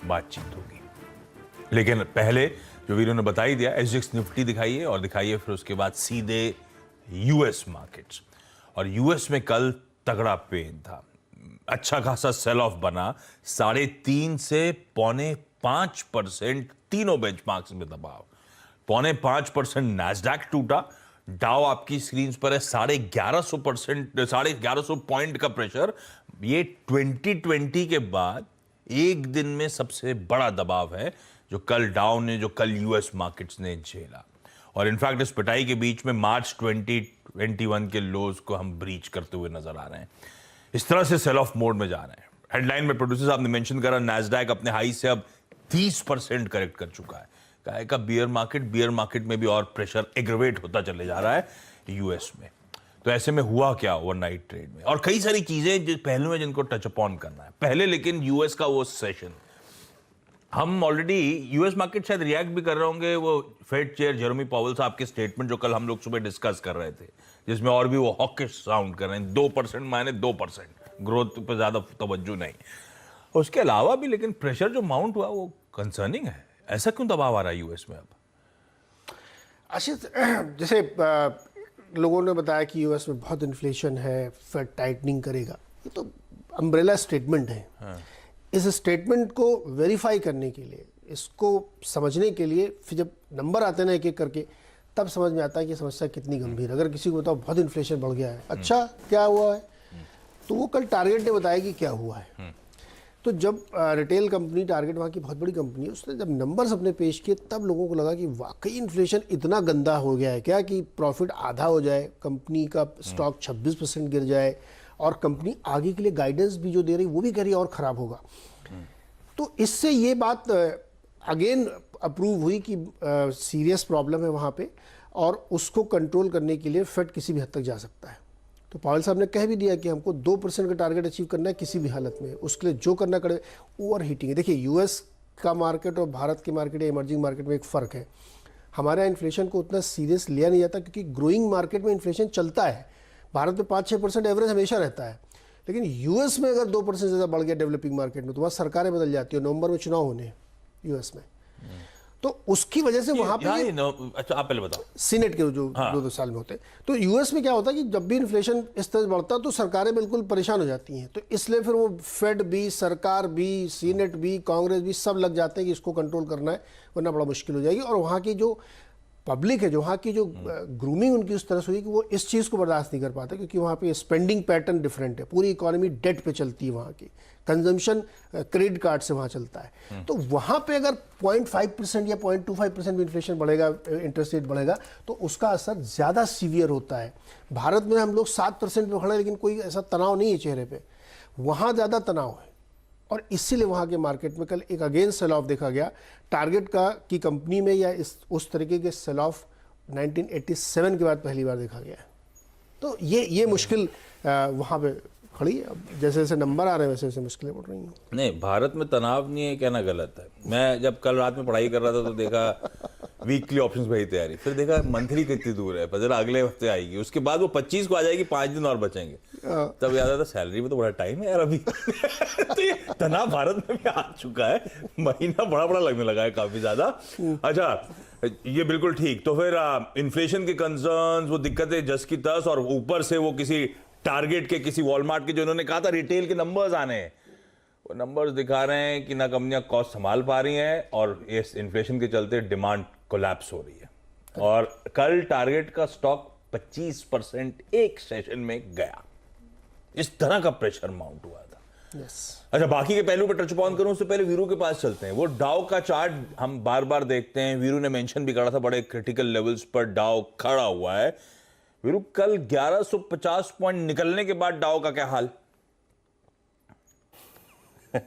बातचीत होगी। लेकिन पहले जो वीडियो ने बता ही दिया, एसजीएक्स निफ्टी दिखाइए और दिखाइए फिर उसके बाद सीधे यूएस मार्केट्स। और यूएस में कल तगड़ा पेन था, अच्छा खासा सेल ऑफ बना, 3.5 से 4.5% तीनों बेंचमार्क्स में दबाव। 4.5% नैस्डैक टूटा, डाउ आपकी स्क्रीन पर है 1150 पॉइंट का प्रेशर। ये 2020 के बाद एक दिन में सबसे बड़ा दबाव है जो कल डाउ ने, जो कल यूएस मार्केट्स ने झेला। और इनफैक्ट इस पिटाई के बीच में मार्च 2021 के लोज को हम ब्रीच करते हुए नजर आ रहे हैं। इस तरह से सेल ऑफ मोड में जा रहे हैं। हेडलाइन में प्रोड्यूसर साहब ने मेंशन करा, नैस्डैक अपने हाई से अब 30% करेक्ट कर चुका है। कहा का बियर मार्केट में भी और प्रेशर एग्रेवेट होता चले जा रहा है यूएस में। तो ऐसे में हुआ क्या ओवरनाइट ट्रेड में, और कई सारी चीजें जो पहलू हैं जिनको टच अपॉन करना है। पहले लेकिन यूएस का वो सेशन, हम ऑलरेडी यूएस मार्केट शायद रिएक्ट भी कर रहे होंगे वो फेड चेयर जेरोमी पावेल साहब के स्टेटमेंट जो कल हम लोग सुबह डिस्कस कर रहे थे, जिसमें और भी वो हॉकिश साउंड कर रहे हैं, 2% मायने 2%, ग्रोथ पर ज्यादा तवज्जो नहीं। उसके अलावा भी लेकिन प्रेशर जो माउंट हुआ वो कंसर्निंग है। ऐसा क्यों दबाव आ रहा है यूएस में अब? आशीष, जैसे लोगों ने बताया कि यूएस में बहुत इन्फ्लेशन है, फेड टाइटनिंग करेगा, ये तो अम्ब्रेला स्टेटमेंट है। हाँ। इस स्टेटमेंट को वेरीफाई करने के लिए, इसको समझने के लिए फिर जब नंबर आते हैं ना एक एक करके, तब समझ में आता है कि समस्या कितनी गंभीर। अगर किसी को बताओ बहुत इन्फ्लेशन बढ़ गया है, अच्छा क्या हुआ है, तो वो कल टारगेट ने बताया कि क्या हुआ है। तो जब रिटेल कंपनी टारगेट, वहाँ की बहुत बड़ी कंपनी है, उसने जब नंबर्स अपने पेश किए तब लोगों को लगा कि वाकई इन्फ्लेशन इतना गंदा हो गया है क्या कि प्रॉफिट आधा हो जाए, कंपनी का स्टॉक 26% गिर जाए, और कंपनी आगे के लिए गाइडेंस भी जो दे रही वो भी कह रही है और ख़राब होगा। तो इससे ये बात अगेन अप्रूव हुई कि सीरियस प्रॉब्लम है वहाँ पे, और उसको कंट्रोल करने के लिए फेड किसी भी हद तक जा सकता है। तो पावेल साहब ने कह भी दिया कि हमको 2% का टारगेट अचीव करना है किसी भी हालत में, उसके लिए जो करना करे। ओवर हीटिंग है, देखिए यूएस का मार्केट और भारत के मार्केट या इमर्जिंग मार्केट में एक फ़र्क है। हमारे यहाँ इन्फ्लेशन को उतना सीरियस लिया नहीं जाता क्योंकि ग्रोइंग मार्केट में इन्फ्लेशन चलता है। भारत में 5-6% एवरेज हमेशा रहता है, लेकिन यूएस में अगर 2% से ज़्यादा बढ़ गया डेवलपिंग मार्केट में तो वहाँ सरकारें बदल जाती है। नवंबर में चुनाव होने यूएस में, तो उसकी वजह से वहां पे अच्छा आप पहले बताओ, सीनेट के जो 2-2 साल में होते हैं, तो यूएस में क्या होता है कि जब भी इन्फ्लेशन इस तरह बढ़ता तो सरकारें बिल्कुल परेशान हो जाती हैं। तो इसलिए फिर वो फेड भी, सरकार भी, सीनेट भी, कांग्रेस भी सब लग जाते हैं कि इसको कंट्रोल करना है, वरना बड़ा मुश्किल हो जाएगी। और वहाँ की जो पब्लिक है, जो वहाँ की जो ग्रूमिंग उनकी उस तरह से हुई कि वो इस चीज़ को बर्दाश्त नहीं कर पाते, क्योंकि वहाँ पे स्पेंडिंग पैटर्न डिफरेंट है। पूरी इकोनॉमी डेट पे चलती है, वहाँ की कंजम्पशन क्रेडिट कार्ड से वहाँ चलता है। तो वहाँ पे अगर 0.5% या 0.25% भी इन्फ्लेशन बढ़ेगा, इंटरेस्ट रेट बढ़ेगा, तो उसका असर ज़्यादा सीवियर होता है। भारत में हम लोग 7% पे खड़े हैं, लेकिन कोई ऐसा तनाव नहीं है चेहरे पे, वहाँ ज़्यादा तनाव है। और इसीलिए वहाँ के मार्केट में कल एक अगेन सेल ऑफ देखा गया टारगेट का की कंपनी में, या उस तरीके के सेल ऑफ 1987 के बाद पहली बार देखा गया है। तो ये मुश्किल वहाँ पे खड़ी है। अब जैसे जैसे नंबर आ रहे हैं वैसे वैसे मुश्किलें बढ़ रही हैं। नहीं, भारत में तनाव नहीं है कहना गलत है। मैं जब कल रात में पढ़ाई कर रहा था तो देखा वीकली ऑप्शंस भरी तैयारी, फिर देखा मंथली कितनी दूर है, जरा अगले हफ्ते आएगी, उसके बाद वो 25 को आ जाएगी, 5 दिन और बचेंगे। तब याद आता सैलरी में तो बड़ा टाइम है यार अभी। तो ये तनाव भारत में भी आ चुका है, महीना बड़ा बड़ा लगने लगा है काफी ज्यादा। अच्छा, ये बिल्कुल ठीक। तो फिर इन्फ्लेशन के कंसर्न्स, वो दिक्कतें जस की तस, और ऊपर से वो किसी टारगेट के, किसी वॉलमार्ट के जो इन्होंने कहा था रिटेल के नंबर्स आने हैं, वो नंबर्स दिखा रहे हैं कि ना कंपनियां कॉस्ट संभाल पा रही हैं, और इस इन्फ्लेशन के चलते डिमांड कोलैप्स हो रही है। और कल टारगेट का स्टॉक 25% एक सेशन में गया। इस तरह का प्रेशर माउंट हुआ था। अच्छा, बाकी के पहलू पर टच अपॉन करूं उससे पहले वीरू के पास चलते हैं। वो डाउ का चार्ट हम बार बार देखते हैं, वीरू ने मेंशन भी करा था, बड़े क्रिटिकल लेवल्स पर डाउ खड़ा हुआ है। वीरू, कल 1150 पॉइंट निकलने के बाद डाउ का क्या हाल? आ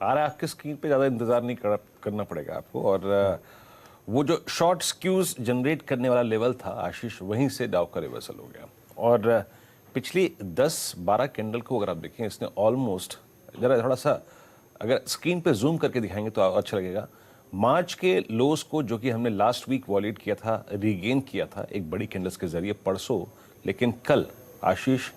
रहा है आपके स्क्रीन पे, ज्यादा इंतजार नहीं करना पड़ेगा आपको। और वो जो शॉर्ट स्क्यूज जनरेट करने वाला लेवल था आशीष, वहीं से डाउ का रिवर्सल हो गया। और पिछली 10-12 कैंडल को अगर आप देखें, इसने ऑलमोस्ट, जरा थोड़ा सा अगर स्क्रीन पे जूम करके दिखाएंगे तो अच्छा लगेगा, मार्च के लोस को जो कि हमने लास्ट वीक वॉलेट किया था, रीगेन किया था एक बड़ी कैंडल्स के जरिए परसों, लेकिन कल आशीष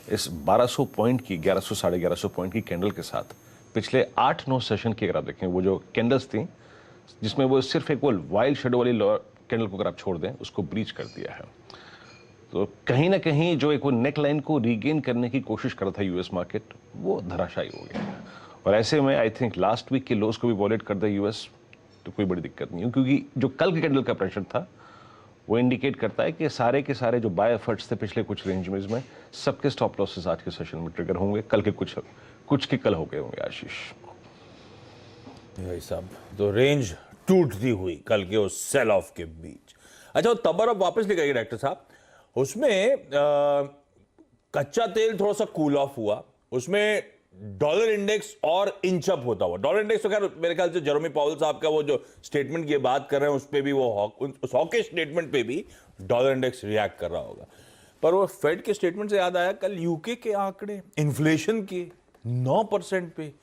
इस 1200 पॉइंट की, 1100 साढ़े 1100 पॉइंट की कैंडल के साथ पिछले 8-9 सेशन की अगर आप देखें, वो जो कैंडल्स थी जिसमें वो सिर्फ एक वो वाइल्ड शेडो वाली कैंडल को अगर आप छोड़ दें, उसको ब्रीच कर दिया है। तो कहीं ना कहीं जो एक वो नेक लाइन को रीगेन करने की कोशिश कर रहा था यूएस मार्केट, वो धराशायी हो गया है। और ऐसे में आई थिंक लास्ट वीक के लोस को भी वॉलेट कर दे यूएस, तो कोई बड़ी दिक्कत नहीं है, क्योंकि जो कल के कैंडल का प्रेशर था वो इंडिकेट करता है कि सारे के सारे जो बाय एफर्ट्स थे पिछले कुछ रेंज में, सबके स्टॉप लॉसेस आज के सेशन में ट्रिगर होंगे। कल के कुछ के कल हो गए होंगे आशीष। भाई साहब, तो रेंज टूटती हुई कल के उस सेल ऑफ के बीच। अच्छा, वो तबर अब वापस लेकर आइए डॉक्टर साहब। उसमें कच्चा तेल थोड़ा सा कूल ऑफ हुआ, उसमें डॉलर इंडेक्स और इंच अप होता हुआ। डॉलर इंडेक्स तो खैर मेरे ख्याल से जेरोमी पावेल साहब का वो जो स्टेटमेंट की बात कर रहे हैं उस पे भी वो उस हॉकिश स्टेटमेंट पे भी डॉलर इंडेक्स रिएक्ट कर रहा होगा। पर वो फेड के स्टेटमेंट से याद आया, कल यूके के आंकड़े इन्फ्लेशन के 9% पे,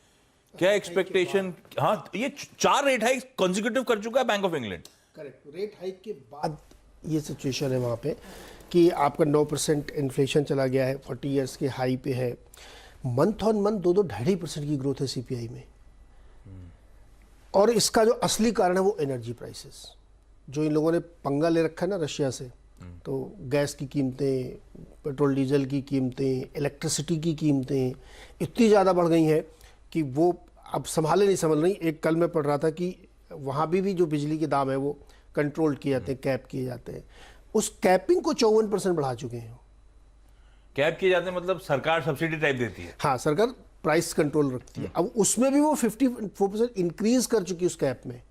क्या एक्सपेक्टेशन? हाँ, ये 4 रेट हाइक कंसेक्यूटिव कर चुका है bank of England. Correct, rate hike के बाद ये सिचुएशन है वहाँ पे कि आपका 9% इन्फ्लेशन चला गया है, 40 ईयर्स के हाई पे है। मंथ ऑन मंथ 2-2.5% की ग्रोथ है सीपीआई में। और इसका जो असली कारण है वो एनर्जी प्राइसेस, जो इन लोगों ने पंगा ले रखा है ना रशिया से। तो गैस की कीमतें, पेट्रोल डीजल की कीमतें, इलेक्ट्रिसिटी की कीमतें इतनी ज़्यादा बढ़ गई हैं कि वो अब संभाले नहीं संभल रही। एक कल मैं पढ़ रहा था कि वहाँ भी जो बिजली के दाम है वो कंट्रोल किए जाते हैं, कैप किए जाते हैं। उस कैपिंग को 54% बढ़ा चुके हैं। कैप किए जाते हैं मतलब सरकार सब्सिडी टाइप देती है? हाँ, सरकार प्राइस कंट्रोल रखती है। अब उसमें भी वो 54% इंक्रीज कर चुकी है उस कैप में,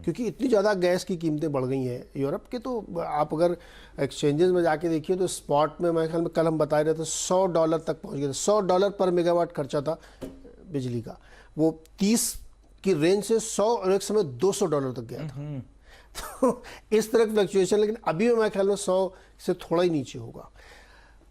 क्योंकि इतनी ज़्यादा गैस की कीमतें बढ़ गई हैं यूरोप के। तो आप अगर एक्सचेंजेस में जाके देखिए तो स्पॉट में, मेरे ख्याल में कल हम बता रहे थे, $100 तक पहुंच गए थे। $100 पर मेगावाट खर्चा था बिजली का, वो 30 की रेंज से 100 और एक समय $200 तक गया था। तो इस तरह की फ्लक्चुएशन, लेकिन अभी मेरे ख्याल में 100 से थोड़ा ही नीचे होगा।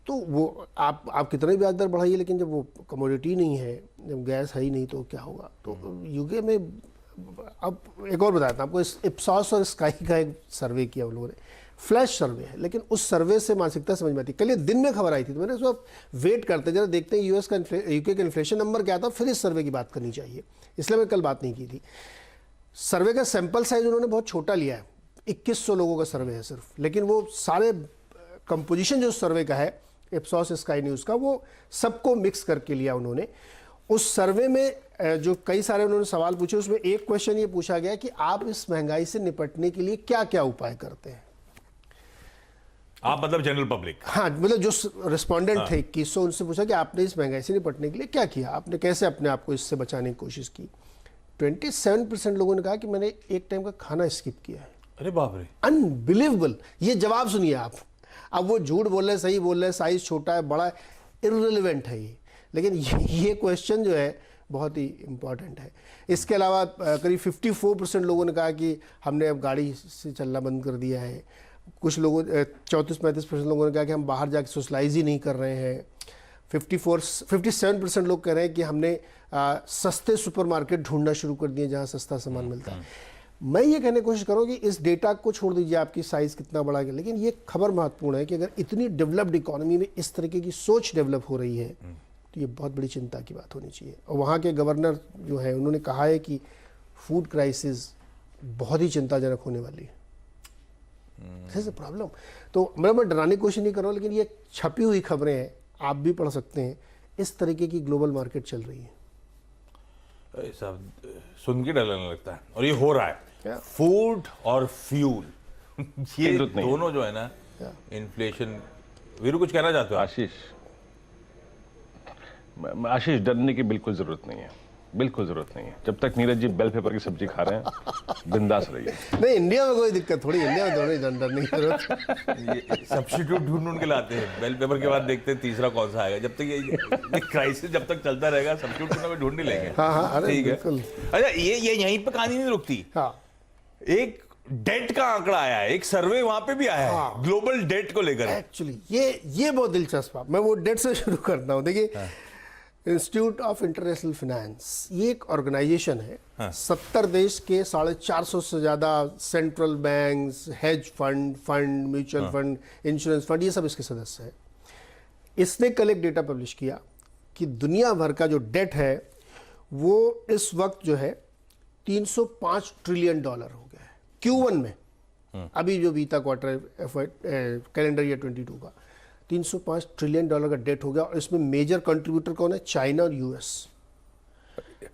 तो वो आप कितना ही ब्याज दर बढ़ाइए, लेकिन जब वो कमोडिटी नहीं है, जब गैस है ही नहीं, तो क्या होगा? तो यूके में अब एक और बताता हूँ आपको, इस इप्सॉस और स्काई का एक सर्वे किया उन लोगों ने, फ्लैश सर्वे है, लेकिन उस सर्वे से मानसिकता समझ में आती है। कल ये दिन में खबर आई थी, तो मैंने उसको वेट करते जरा देखते हैं यूएस का यूके का इन्फ्लेशन नंबर क्या था, फिर इस सर्वे की बात करनी चाहिए, इसलिए मैं कल बात नहीं की थी। सर्वे का सैंपल साइज उन्होंने बहुत छोटा लिया है, 2100 लोगों का सर्वे है सिर्फ, लेकिन वो सारे कंपोजिशन जो सर्वे का है इप्सॉस स्काई न्यूज़ का, वो सबको मिक्स करके लिया उन्होंने। उस सर्वे में जो कई सारे उन्होंने सवाल पूछे, उसमें एक क्वेश्चन ये पूछा गया कि आप इस महंगाई से निपटने के लिए क्या क्या उपाय करते हैं। आप मतलब जनरल पब्लिक? हाँ, मतलब जो रिस्पोंडेंट थे 2100, उनसे पूछा कि आपने इस महंगाई से निपटने के लिए क्या किया, आपने कैसे अपने आप को इससे बचाने की कोशिश की। 27% लोगों ने कहा कि मैंने एक टाइम का खाना स्किप किया है। अरे बाप रे, अनबिलीवेबल। ये जवाब सुनिए आप। अब वो झूठ बोल रहे हैं, सही बोल रहे हैं, साइज छोटा है, बड़ा है, इररिलेवेंट है ये, लेकिन ये क्वेश्चन जो है बहुत ही इंपॉर्टेंट है। इसके अलावा करीब 54% लोगों ने कहा कि हमने अब गाड़ी से चलना बंद कर दिया है। कुछ लोगों 34-35% लोगों ने कहा कि हम बाहर जाके सोशलाइज ही नहीं कर रहे हैं। 57% लोग कह रहे हैं कि हमने सस्ते सुपरमार्केट ढूंढना शुरू कर दिए जहां सस्ता सामान मिलता है। मैं ये कहने की कोशिश करूँ कि इस डेटा को छोड़ दीजिए आपकी साइज़ कितना बड़ा है, लेकिन ये खबर महत्वपूर्ण है कि अगर इतनी डेवलप्ड इकोनॉमी में इस तरीके की सोच डेवलप हो रही है तो ये बहुत बड़ी चिंता की बात होनी चाहिए। और वहाँ के गवर्नर जो है उन्होंने कहा है कि फूड क्राइसिस बहुत ही चिंताजनक होने वाली है। This is a problem. तो मैं डराने की कोशिश नहीं कर रहा हूँ, लेकिन ये छपी हुई खबरें हैं, आप भी पढ़ सकते हैं। इस तरीके की ग्लोबल मार्केट चल रही है। सब सुन के डर लगने लगता है, और ये हो रहा है। फूड और फ्यूल ये दोनों जो है ना, इन्फ्लेशन। वीरू कुछ कहना चाहते हो? आशीष, डरने की बिल्कुल जरूरत नहीं है, बिल्कुल जरूरत नहीं है। जब तक नीरज जी बेल पेपर की सब्जी खा रहे हैं, बिंदास रहिए। नहीं, इंडिया में कोई दिक्कत थोड़ी, इंडिया में थोड़ी डरने की जरूरत। सब्स्टिट्यूट ढूंढ के लाते हैं, बेल पेपर के बाद देखते हैं तीसरा कौन सा आएगा। जब तक ये क्राइसिस जब तक चलता रहेगा, सब्स्टिट्यूट ढूंढ ही लेंगे। हाँ, ठीक है। अच्छा, ये यहीं पे कहानी नहीं रुकती। हाँ, एक डेट का आंकड़ा आया है, एक सर्वे वहां पे भी आया है ग्लोबल डेट को लेकर। एक्चुअली ये बहुत दिलचस्प है। मैं वो डेट से शुरू करता हूँ। देखिए, इंस्टीट्यूट ऑफ इंटरनेशनल फाइनेंस, ये एक ऑर्गेनाइजेशन है। 70 देश के 450 से ज़्यादा central banks, hedge fund, mutual fund, insurance fund, ये सब इसके सदस्य हैं। इसने कल एक डेटा पब्लिश किया कि दुनिया भर का जो डेट है वो इस वक्त जो है 305 ट्रिलियन डॉलर हो गया है Q1 में। अभी जो बीता क्वार्टर कैलेंडर ईयर 22 का 305 ट्रिलियन डॉलर का डेट हो गया, और इसमें मेजर कंट्रीब्यूटर कौन है? चाइना और यूएस।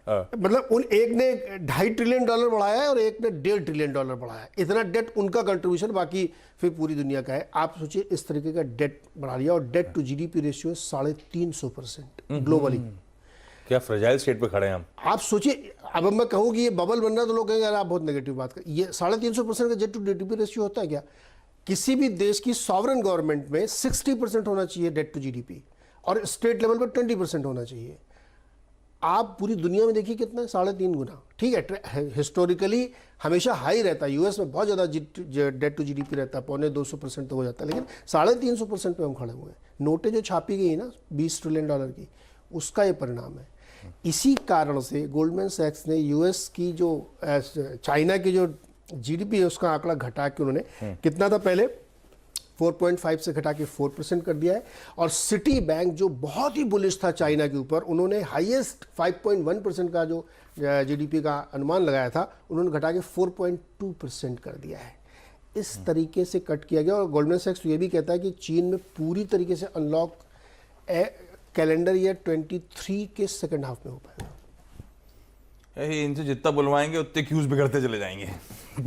मतलब उन एक ने 2.5 ट्रिलियन डॉलर बढ़ाया है और एक ने 1.5 ट्रिलियन डॉलर बढ़ाया है। इतना डेट उनका कंट्रीब्यूशन, बाकी फिर पूरी दुनिया का है। आप सोचिए इस तरीके का डेट बढ़ा लिया, और डेट टू जीडीपी रेशियो है 350% ग्लोबली। क्या फ्रेजाइल स्टेट पे खड़े हैं हम। आप सोचिए, अब मैं कहूँ कि ये बबल बन रहा है तो लोग कहेंगे यार आप बहुत नेगेटिव बात कर। ये 350% का डेट टू जीडीपी रेशियो होता है क्या? किसी भी देश की सॉवरेन गवर्नमेंट में 60% होना चाहिए डेट टू जीडीपी, और स्टेट लेवल पर 20% होना चाहिए। आप पूरी दुनिया में देखिए कितना है, 3.5 गुना। ठीक है, हिस्टोरिकली हमेशा हाई रहता है, यूएस में बहुत ज़्यादा डेट टू जीडीपी रहता है, 250% तो हो जाता है, लेकिन 350% पे हम खड़े हुए हैं। नोटें जो छापी गई ना 20 ट्रिलियन डॉलर की, उसका ये परिणाम है। इसी कारण से गोल्डमैन सैक्स ने यूएस की जो चाइना की जो जीडीपी है उसका आंकड़ा घटा के उन्होंने कितना था पहले 4.5 से घटा के 4% कर दिया है। और सिटी बैंक जो बहुत ही बुलिश था चाइना के ऊपर, उन्होंने हाईएस्ट 5.1% का जो जीडीपी का अनुमान लगाया था, उन्होंने घटा के 4.2% कर दिया है। इस तरीके से कट किया गया। और गोल्डमैन सैक्स ये भी कहता है कि चीन में पूरी तरीके से अनलॉक कैलेंडर ईयर 23 के सेकेंड हाफ में हो पाएगा। इनसे जितना बुलवाएंगे उतने क्यूज बिगड़ते चले जाएंगे।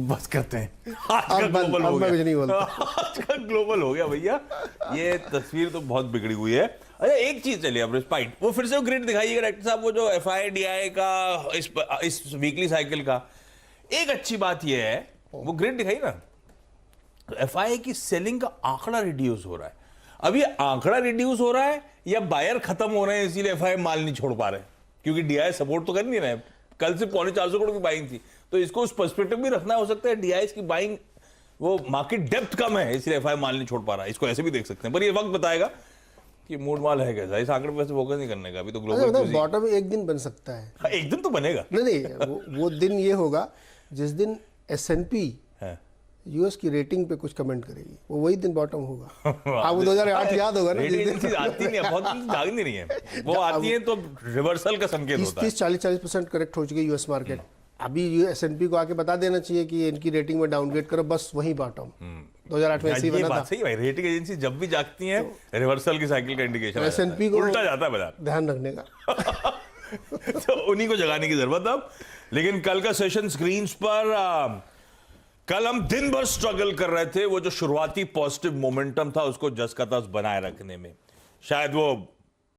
बस करते हैं। आजकल अब ग्लोबल हो मैं कुछ नहीं बोलता। गया। आजकल ग्लोबल हो गया भैया, ये तस्वीर तो बहुत बिगड़ी हुई है। अच्छा एक चीज चलिए अब रिस्पाइट, वो फिर से वो ग्रिड दिखाइएगा डायरेक्टर साहब, वो जो FIDI का इस वीकली साइकिल का। एक अच्छी बात ये है, वो ग्रिड दिखाई ना, FII की सेलिंग का आंकड़ा रिड्यूस हो रहा है। अब ये आंकड़ा रिड्यूस हो रहा है या बायर खत्म हो रहे हैं इसीलिए FII माल नहीं छोड़ पा रहे, क्योंकि DI सपोर्ट तो कर नहीं रहे। कल से 450 करोड़ की बाइंग थी, तो इसको उस पर्सपेक्टिव भी रखना हो सकता है। DIs की बाइंग, वो मार्केट डेप्थ कम है इसलिए FII माल नहीं छोड़ पा रहा है, इसको ऐसे भी देख सकते हैं। पर ये वक्त बताएगा कि मूड माल है कैसा। इस आंकड़े पे वैसे फोकस नहीं करने का, अभी तो ग्लोबल बॉटम एक दिन बन सकता है। हाँ, एक दिन तो बनेगा। नहीं वो दिन ये होगा जिस दिन S&P यूएस की रेटिंग पे कुछ कमेंट करेगी, वो वही दिन बॉटम होगा। आपको 2008 याद होगा ना, रेटिंग एजेंसीज आती नहीं है, बहुत जागती नहीं है, वो आती है तो रिवर्सल का संकेत होता है। 30-40% करेक्ट हो चुकी है यूएस मार्केट। अभी S&P को आके बता देना चाहिए कि इनकी रेटिंग में डाउनग्रेड करो, बस वही बॉटम 2008 में ऐसे ही बना था। सही भाई, रेटिंग एजेंसी जब भी जागती है रिवर्सल की साइकिल का इंडिकेशन S&P को उल्टा जाता है बाजार, ध्यान रखने का। तो उन्हीं को जगाने की जरूरत अब। लेकिन कल का सेशन स्क्रीन्स पर, कल हम दिन भर स्ट्रगल कर रहे थे वो जो शुरुआती पॉजिटिव मोमेंटम था उसको जस का तस बनाए रखने में। शायद वो